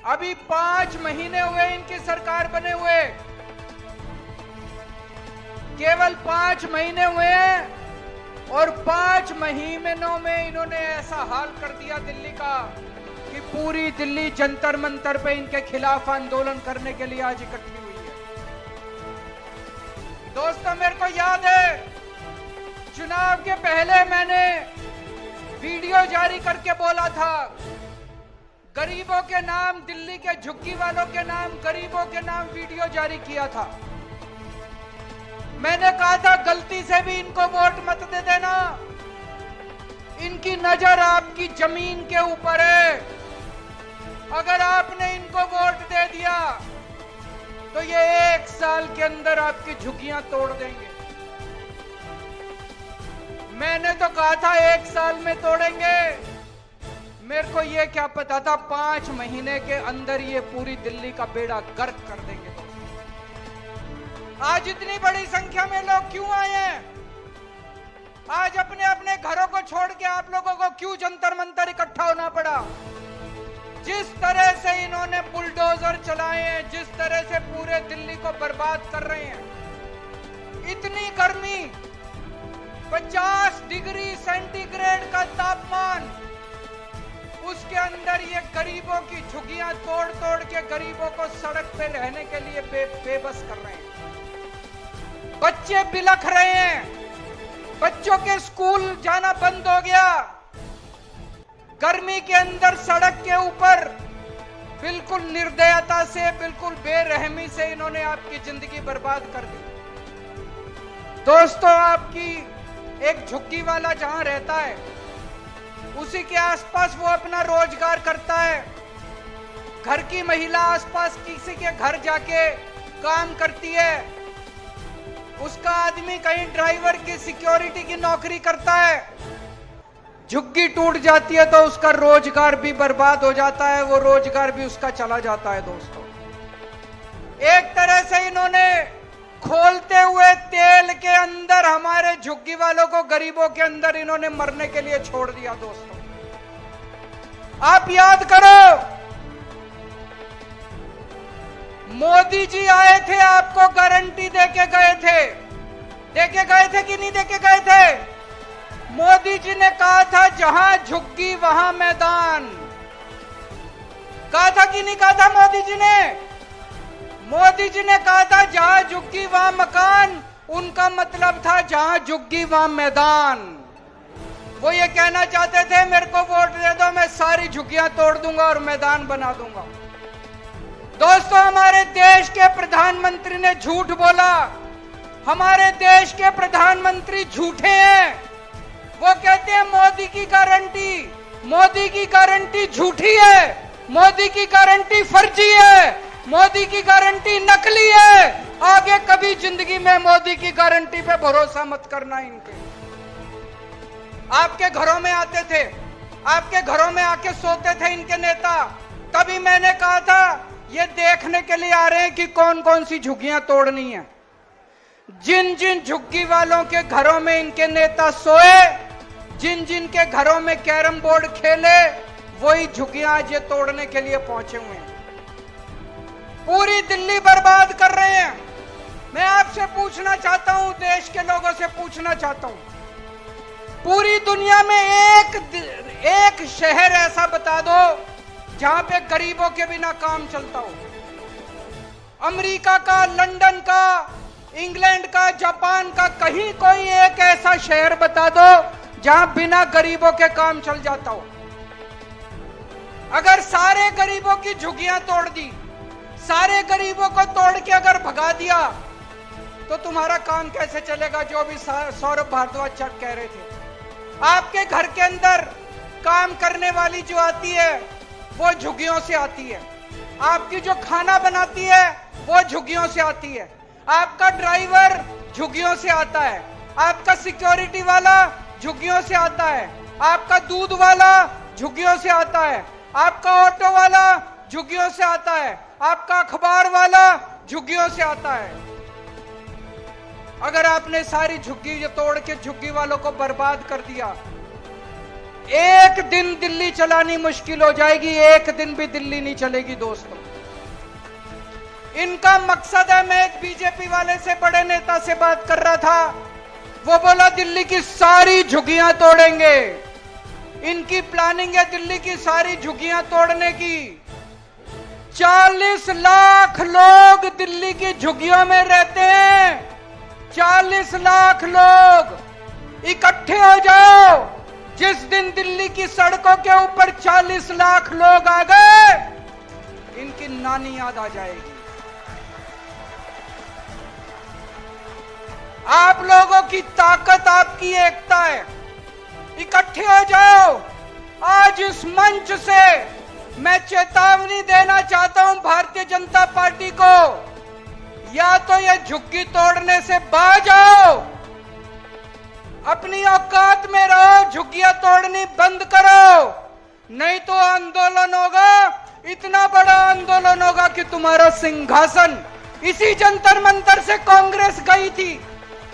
अभी 5 महीने हुए इनकी सरकार बने हुए, केवल 5 महीने हुए हैं और 5 महीनों में इन्होंने ऐसा हाल कर दिया दिल्ली का कि पूरी दिल्ली जंतर मंतर पे इनके खिलाफ आंदोलन करने के लिए आज इकट्ठी हुई है। दोस्तों, मेरे को याद है चुनाव के पहले मैंने वीडियो जारी करके बोला था, गरीबों के नाम, दिल्ली के झुग्गी वालों के नाम, गरीबों के नाम वीडियो जारी किया था। मैंने कहा था गलती से भी इनको वोट मत दे देना, इनकी नजर आपकी जमीन के ऊपर है। अगर आपने इनको वोट दे दिया तो ये 1 साल के अंदर आपकी झुग्गियां तोड़ देंगे। मैंने तो कहा था 1 साल में तोड़ेंगे, मेरे को ये क्या पता था 5 महीने के अंदर ये पूरी दिल्ली का बेड़ा गर्क कर देंगे। आज इतनी बड़ी संख्या में लोग क्यों आए हैं? आज अपने अपने घरों को छोड़ के आप लोगों को क्यों जंतर मंतर इकट्ठा होना पड़ा? जिस तरह से इन्होंने बुलडोजर चलाए हैं, जिस तरह से पूरे दिल्ली को बर्बाद कर रहे हैं, इतनी गर्मी, 50 डिग्री सेंटीग्रेड का तापमान, उसके अंदर ये गरीबों की झुग्गियां तोड़ तोड़ के गरीबों को सड़क पे रहने के लिए बेबस कर रहे हैं। बच्चे बिलख रहे हैं, बच्चों के स्कूल जाना बंद हो गया। गर्मी के अंदर सड़क के ऊपर बिल्कुल निर्दयता से, बिल्कुल बेरहमी से इन्होंने आपकी जिंदगी बर्बाद कर दी। दोस्तों, आपकी एक झुग्गी वाला जहां रहता है उसी के आसपास वो अपना रोजगार करता है। घर की महिला आसपास किसी के घर जाके काम करती है, उसका आदमी कहीं ड्राइवर की सिक्योरिटी की नौकरी करता है। झुग्गी टूट जाती है तो उसका रोजगार भी बर्बाद हो जाता है, वो रोजगार भी उसका चला जाता है। दोस्तों, एक तरह से इन्होंने खोलते हुए तेल के अंदर हमारे झुग्गी वालों को, गरीबों के अंदर इन्होंने मरने के लिए छोड़ दिया। दोस्तों, आप याद करो, मोदी जी आए थे, आपको गारंटी देके गए थे। देके गए थे कि नहीं देके गए थे? मोदी जी ने कहा था जहां झुग्गी वहां मैदान। कहा था कि नहीं कहा था मोदी जी ने? मोदी जी ने कहा था जहां झुग्गी वहां मकान, उनका मतलब था जहां झुग्गी वहां मैदान। वो ये कहना चाहते थे मेरे को वोट दे दो, मैं सारी झुग्गियां तोड़ दूंगा और मैदान बना दूंगा। दोस्तों, हमारे देश के प्रधानमंत्री ने झूठ बोला। हमारे देश के प्रधानमंत्री झूठे हैं। वो कहते हैं मोदी की गारंटी, मोदी की गारंटी झूठी है, मोदी की गारंटी फर्जी है, मोदी की गारंटी नकली है। आगे कभी जिंदगी में मोदी की गारंटी पे भरोसा मत करना। इनके आपके घरों में आते थे, आपके घरों में आके सोते थे इनके नेता। तभी मैंने कहा था ये देखने के लिए आ रहे हैं कि कौन कौन सी झुग्गियां तोड़नी है। जिन जिन झुग्गी वालों के घरों में इनके नेता सोए, जिन जिन के घरों में कैरम बोर्ड खेले, वही झुग्गियां आज ये तोड़ने के लिए पहुंचे हुए हैं। पूरी दिल्ली बर्बाद कर रहे हैं। मैं आपसे पूछना चाहता हूं, देश के लोगों से पूछना चाहता हूं, पूरी दुनिया में एक शहर ऐसा बता दो जहां पे गरीबों के बिना काम चलता हो। अमेरिका का, लंदन का, इंग्लैंड का, जापान का, कहीं कोई एक ऐसा शहर बता दो जहां बिना गरीबों के काम चल जाता हो। अगर सारे गरीबों की झुग्गियां तोड़ दी, सारे गरीबों को तोड़ के अगर भगा दिया, तो तुम्हारा काम कैसे चलेगा? जो भी सौरभ भारद्वाज कह रहे थे, आपके घर के अंदर काम करने वाली जो आती है वो झुग्गियों से आती है, आपकी जो खाना बनाती है वो झुग्गियों से आती है, आपका ड्राइवर झुग्गियों से आता है, आपका सिक्योरिटी वाला झुग्गियों से आता है, आपका दूध वाला झुग्गियों से आता है, आपका ऑटो वाला झुग्गियों से आता है, आपका अखबार वाला झुग्गियों से आता है। अगर आपने सारी झुग्गी तोड़ के झुग्गी वालों को बर्बाद कर दिया, एक दिन दिल्ली चलानी मुश्किल हो जाएगी, एक दिन भी दिल्ली नहीं चलेगी दोस्तों। इनका मकसद है, मैं एक बीजेपी वाले से, बड़े नेता से बात कर रहा था, वो बोला दिल्ली की सारी झुग्गियां तोड़ेंगे। इनकी प्लानिंग है दिल्ली की सारी झुग्गियां तोड़ने की। 40 लाख लोग दिल्ली की झुग्गियों में रहते हैं। 40 लाख लोग इकट्ठे हो जाओ। जिस दिन दिल्ली की सड़कों के ऊपर 40 लाख लोग आ गए, इनकी नानी याद आ जाएगी। आप लोगों की ताकत, आपकी एकता है। इकट्ठे हो जाओ। आज इस मंच से मैं चेतावनी देना चाहता हूं भारतीय जनता पार्टी को, या तो ये झुग्गी तोड़ने से बाज आओ, अपनी औकात में रहो, झुग्गियां तोड़नी बंद करो, नहीं तो आंदोलन होगा, इतना बड़ा आंदोलन होगा कि तुम्हारा सिंहासन। इसी जंतर मंतर से कांग्रेस गई थी,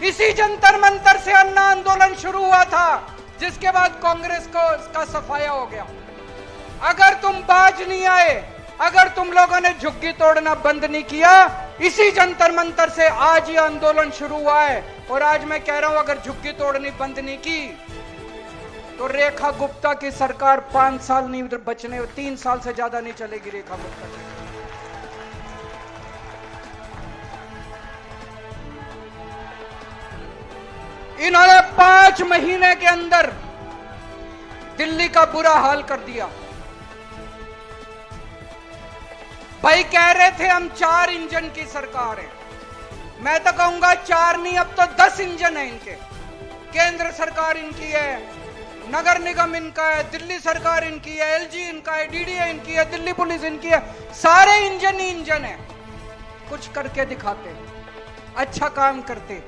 इसी जंतर मंतर से अन्ना आंदोलन शुरू हुआ था, जिसके बाद कांग्रेस को इसका सफाया हो गया। अगर तुम बाज नहीं आए, अगर तुम लोगों ने झुग्गी तोड़ना बंद नहीं किया, इसी जंतर मंतर से आज ये आंदोलन शुरू हुआ है। और आज मैं कह रहा हूं, अगर झुग्गी तोड़नी बंद नहीं की तो रेखा गुप्ता की सरकार 5 साल नहीं बचने, 3 साल से ज्यादा नहीं चलेगी रेखा गुप्ता की। इन्होंने 5 महीने के अंदर दिल्ली का बुरा हाल कर दिया। भाई कह रहे थे हम 4 इंजन की सरकार है, मैं तो कहूंगा 4 नहीं, अब तो 10 इंजन है इनके। केंद्र सरकार इनकी है, नगर निगम इनका है, दिल्ली सरकार इनकी है, एलजी इनका है, डीडीए इनकी है, दिल्ली पुलिस इनकी है, सारे इंजन ही इंजन है। कुछ करके दिखाते, अच्छा काम करते,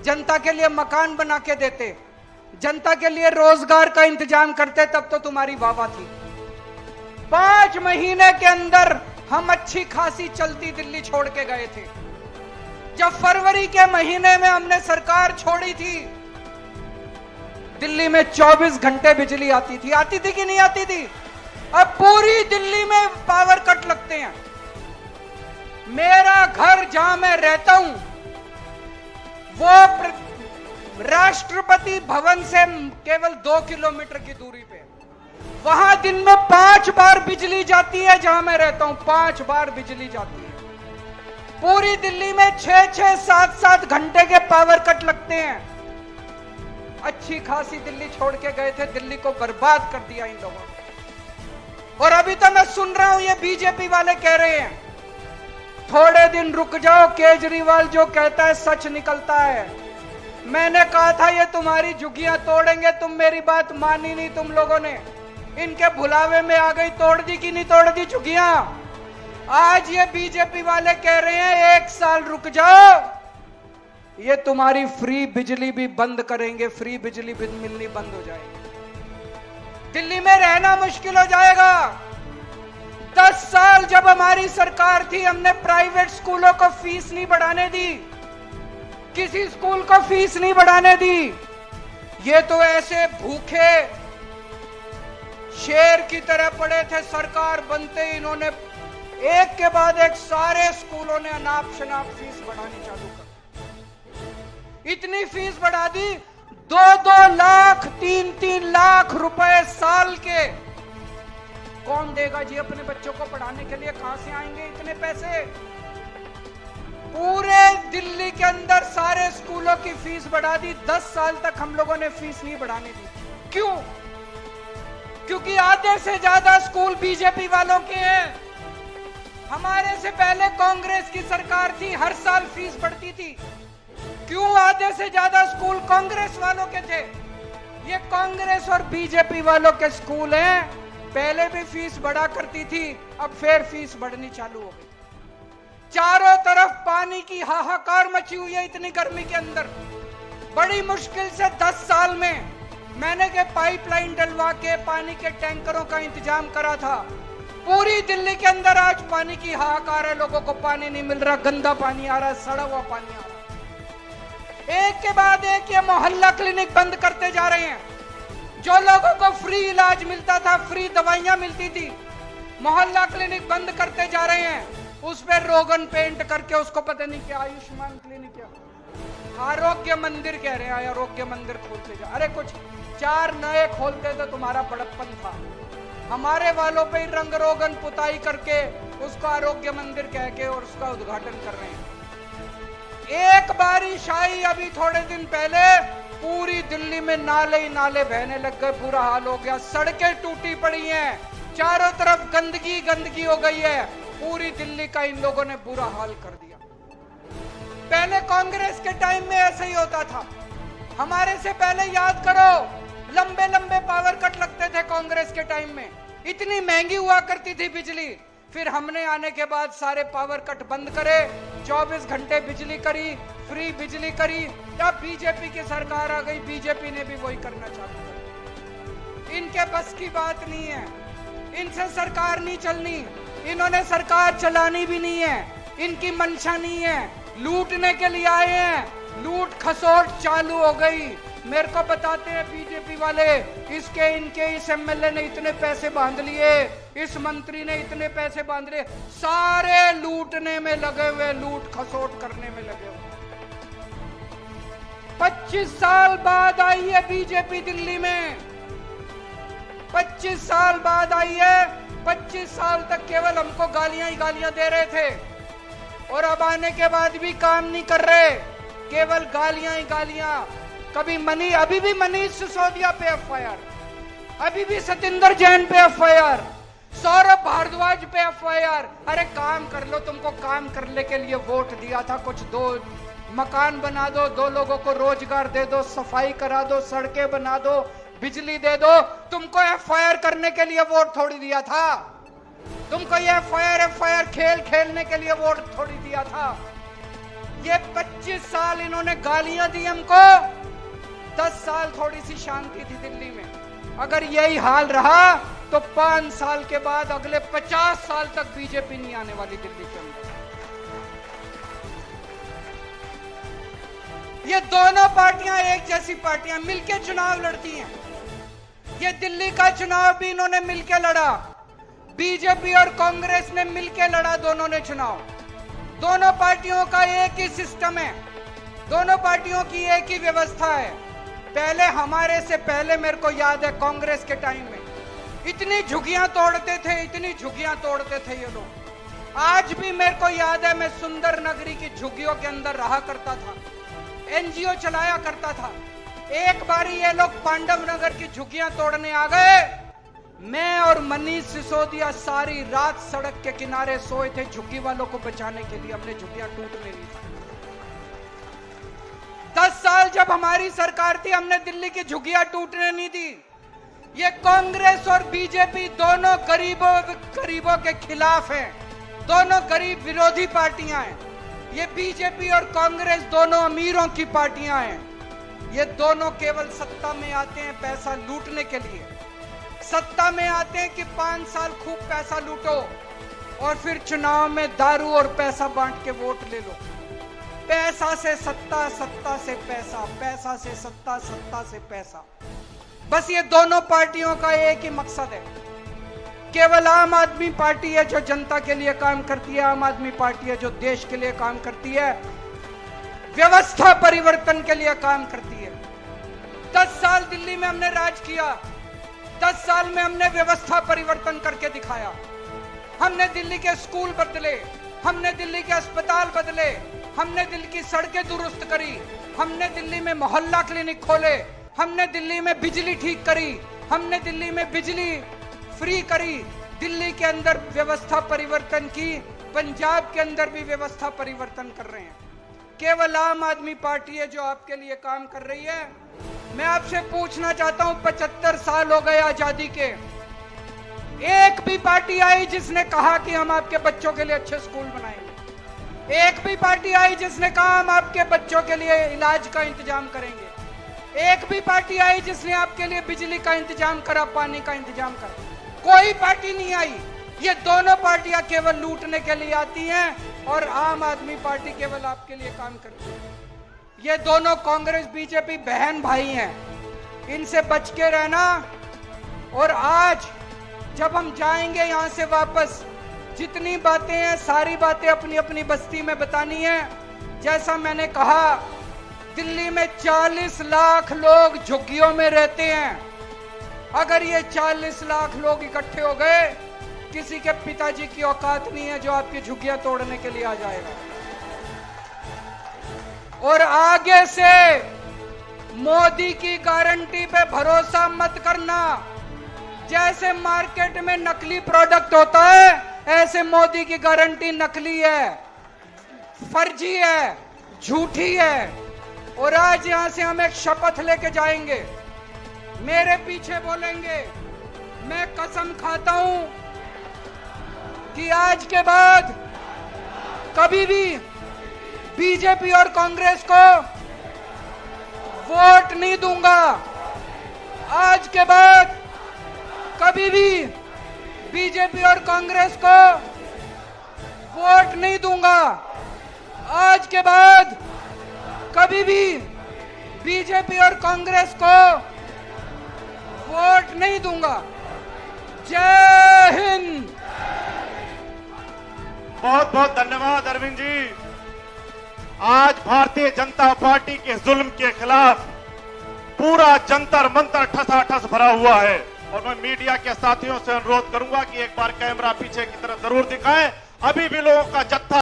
जनता के लिए मकान बना के देते, जनता के लिए रोजगार का इंतजाम करते, तब तो तुम्हारी वाहवाह थी। 5 महीने के अंदर हम अच्छी खासी चलती दिल्ली छोड़ के गए थे। जब फरवरी के महीने में हमने सरकार छोड़ी थी, दिल्ली में 24 घंटे बिजली आती थी कि नहीं आती थी? अब पूरी दिल्ली में पावर कट लगते हैं। मेरा घर जहां मैं रहता हूं, वो राष्ट्रपति भवन से केवल 2 किलोमीटर की दूरी पे, वहां दिन में 5 बार बिजली जाती है। जहां मैं रहता हूं 5 बार बिजली जाती है। पूरी दिल्ली में 6-6, 7-7 घंटे के पावर कट लगते हैं। अच्छी खासी दिल्ली छोड़ के गए थे, दिल्ली को बर्बाद कर दिया इन लोगों ने। और अभी तो मैं सुन रहा हूं ये बीजेपी वाले कह रहे हैं थोड़े दिन रुक जाओ, केजरीवाल जो कहता है सच निकलता है। मैंने कहा था ये तुम्हारी झुग्गियां तोड़ेंगे, तुम मेरी बात मानी नहीं तुम लोगों ने, इनके भुलावे में आ गई। तोड़ दी कि नहीं तोड़ दी झुग्गियां? आज ये बीजेपी वाले कह रहे हैं 1 साल रुक जाओ, ये तुम्हारी फ्री बिजली भी बंद करेंगे, फ्री बिजली भी मिलनी बंद हो जाएगी, दिल्ली में रहना मुश्किल हो जाएगा। 10 साल जब हमारी सरकार थी, हमने प्राइवेट स्कूलों को फीस नहीं बढ़ाने दी, किसी स्कूल को फीस नहीं बढ़ाने दी। ये तो ऐसे भूखे शेर की तरह पड़े थे, सरकार बनते ही इन्होंने एक के बाद एक सारे स्कूलों ने अनाप शनाप फीस बढ़ानी चालू कर दी। इतनी फीस बढ़ा दी, 2-2 लाख 3-3 लाख रुपए साल के। कौन देगा जी अपने बच्चों को पढ़ाने के लिए? कहां से आएंगे इतने पैसे? पूरे दिल्ली के अंदर सारे स्कूलों की फीस बढ़ा दी। 10 साल तक हम लोगों ने फीस नहीं बढ़ाने दी। क्यों? क्योंकि आधे से ज्यादा स्कूल बीजेपी वालों के हैं। हमारे से पहले कांग्रेस की सरकार थी, हर साल फीस बढ़ती थी। क्यों? आधे से ज्यादा स्कूल कांग्रेस वालों के थे। ये कांग्रेस और बीजेपी वालों के स्कूल हैं। पहले भी फीस बढ़ा करती थी, अब फिर फीस बढ़नी चालू हो गई। चारों तरफ पानी की हाहाकार मची हुई है इतनी गर्मी के अंदर। बड़ी मुश्किल से 10 साल में मैंने के पाइपलाइन डलवा के पानी के टैंकरों का इंतजाम करा था। पूरी दिल्ली के अंदर आज पानी की हाहाकार है, लोगों को पानी नहीं मिल रहा, गंदा पानी आ रहा है, सड़ा हुआ पानी आ रहा है। एक के बाद एक ये मोहल्ला क्लिनिक बंद करते जा रहे हैं। जो लोगों को फ्री इलाज मिलता था, फ्री दवाइयां मिलती थी, मोहल्ला क्लिनिक बंद करते जा रहे हैं। उस पर रोगन पेंट करके उसको पता नहीं क्या आयुष्मान क्लिनिक क्या आरोग्य मंदिर कह रहे हैं, आरोग्य मंदिर खोलते जा। अरे कुछ 4 नए खोलते तो तुम्हारा बड़प्पन था। हमारे वालों पे ही रंग रोगन पुताई करके उसको आरोग्य मंदिर कह के और उसका उद्घाटन कर रहे हैं। एक बारिश आई अभी थोड़े दिन पहले, पूरी दिल्ली में नाले ही नाले बहने लग गए, बुरा हाल हो गया, सड़कें टूटी पड़ी हैं, चारों तरफ गंदगी गंदगी हो गई है। पूरी दिल्ली का इन लोगों ने बुरा हाल कर दिया। पहले कांग्रेस के टाइम में ऐसे ही होता था। हमारे से पहले याद करो, लंबे लंबे पावर कट लगते थे कांग्रेस के टाइम में, इतनी महंगी हुआ करती थी बिजली। फिर हमने आने के बाद सारे पावर कट बंद करे, 24 घंटे बिजली करी, फ्री बिजली करी। तब बीजेपी की सरकार आ गई, बीजेपी ने भी वही करना चालू कर। इनके बस की बात नहीं है, इनसे सरकार नहीं चलनी, इन्होंने सरकार चलानी भी नहीं है, इनकी मंशा नहीं है, लूटने के लिए आए हैं। लूट खसोट चालू हो गई। मेरे को बताते हैं बीजेपी वाले, इसके इनके इस एमएलए ने इतने पैसे बांध लिए, इस मंत्री ने इतने पैसे बांध लिए, सारे लूटने में लगे हुए, लूट खसोट करने में लगे हुए। 25 साल बाद आई है बीजेपी दिल्ली में, 25 साल बाद आई है। 25 साल तक केवल हमको गालियां ही गालियां दे रहे थे और अब आने के बाद भी काम नहीं कर रहे, केवल गालियां ही गालियां। कभी अभी भी मनीष सिसोदिया पे एफआईआर, अभी भी सतिंदर जैन पे एफआईआर, सौरभ भारद्वाज पे एफआईआर। अरे काम कर लो, तुमको काम करने के लिए वोट दिया था, कुछ दो मकान बना दो, 2 लोगों को रोजगार दे दो, सफाई करा दो, सड़कें बना दो, बिजली दे दो। तुमको एफआईआर करने के लिए वोट थोड़ी दिया था, तुमको ये एफआईआर खेल खेलने के लिए वोट थोड़ी दिया था। ये 25 साल इन्होंने गालियां दी हमको, 10 साल थोड़ी सी शांति थी दिल्ली में। अगर यही हाल रहा तो 5 साल के बाद अगले 50 साल तक बीजेपी नहीं आने वाली दिल्ली के अंदर। ये दोनों पार्टियां एक जैसी पार्टियां मिलके चुनाव लड़ती हैं। ये दिल्ली का चुनाव भी इन्होंने मिलके लड़ा, बीजेपी और कांग्रेस ने मिलके लड़ा, दोनों ने चुनाव। दोनों पार्टियों का एक ही सिस्टम है, दोनों पार्टियों की एक ही व्यवस्था है। पहले हमारे से पहले मेरे को याद है कांग्रेस के टाइम में इतनी झुग्गियां तोड़ते थे, इतनी झुग्गियां तोड़ते थे ये लोग। आज भी मेरे को याद है, मैं सुंदर नगरी की झुग्गियों के अंदर रहा करता था, एनजीओ चलाया करता था। एक बारी ये लोग पांडव नगर की झुग्गियां तोड़ने आ गए, मैं और मनीष सिसोदिया सारी रात सड़क के किनारे सोए थे झुग्गी वालों को बचाने के लिए, हमने झुग्गियां टूटने नहीं दी। 10 साल जब हमारी सरकार थी, हमने दिल्ली की झुग्गियां टूटने नहीं दी। ये कांग्रेस और बीजेपी दोनों गरीबों के खिलाफ हैं, दोनों गरीब विरोधी पार्टियां हैं। ये बीजेपी और कांग्रेस दोनों अमीरों की पार्टियां हैं। ये दोनों केवल सत्ता में आते हैं पैसा लूटने के लिए, सत्ता में आते हैं कि 5 साल खूब पैसा लूटो और फिर चुनाव में दारू और पैसा बांट के वोट ले लो। पैसा से सत्ता, सत्ता से पैसा, पैसा से सत्ता, सत्ता से पैसा। बस ये दोनों पार्टियों का एक ही मकसद है। केवल आम आदमी पार्टी है जो जनता के लिए काम करती है, आम आदमी पार्टी है जो देश के लिए काम करती है, व्यवस्था परिवर्तन के लिए काम करती है। 10 साल दिल्ली में हमने राज किया, 10 साल में हमने व्यवस्था परिवर्तन करके दिखाया। हमने दिल्ली के स्कूल बदले, हमने दिल्ली के अस्पताल बदले, हमने दिल्ली की सड़कें दुरुस्त करी, हमने दिल्ली में मोहल्ला क्लिनिक खोले, हमने दिल्ली में बिजली ठीक करी, हमने दिल्ली में बिजली फ्री करी, दिल्ली के अंदर व्यवस्था परिवर्तन की, पंजाब के अंदर भी व्यवस्था परिवर्तन कर रहे हैं। केवल आम आदमी पार्टी है जो आपके लिए काम कर रही है। मैं आपसे पूछना चाहता हूं, 75 साल हो गए आजादी के, एक भी पार्टी आई जिसने कहा कि हम आपके बच्चों के लिए अच्छे स्कूल बनाएंगे? एक भी पार्टी आई जिसने कहा हम आपके बच्चों के लिए इलाज का इंतजाम करेंगे? एक भी पार्टी आई जिसने आपके लिए बिजली का इंतजाम करा, पानी का इंतजाम करा? कोई पार्टी नहीं आई। ये दोनों पार्टियां केवल लूटने के लिए आती हैं और आम आदमी पार्टी केवल आपके लिए काम करती है। ये दोनों कांग्रेस बीजेपी बहन भाई हैं, इनसे बच के रहना। और आज जब हम जाएंगे यहां से वापस, जितनी बातें हैं सारी बातें अपनी अपनी बस्ती में बतानी है। जैसा मैंने कहा, दिल्ली में 40 लाख लोग झुग्गियों में रहते हैं। अगर ये 40 लाख लोग इकट्ठे हो गए, किसी के पिताजी की औकात नहीं है जो आपकी झुग्गियां तोड़ने के लिए आ जाएगा। और आगे से मोदी की गारंटी पे भरोसा मत करना। जैसे मार्केट में नकली प्रोडक्ट होता है, ऐसे मोदी की गारंटी नकली है, फर्जी है, झूठी है। और आज यहां से हम एक शपथ लेके जाएंगे, मेरे पीछे बोलेंगे, मैं कसम खाता हूं कि आज के बाद कभी भी बीजेपी और कांग्रेस को वोट नहीं दूंगा। आज के बाद कभी भी बीजेपी और कांग्रेस को वोट नहीं दूंगा। आज के बाद कभी भी बीजेपी और कांग्रेस को वोट नहीं दूंगा। जय हिंद। बहुत बहुत धन्यवाद अरविंद जी। आज भारतीय जनता पार्टी के जुल्म के खिलाफ पूरा जंतर मंतर ठसाठस भरा हुआ है। और मैं मीडिया के साथियों से अनुरोध करूंगा कि एक बार कैमरा पीछे की तरफ जरूर दिखाएं। अभी भी लोगों का जत्था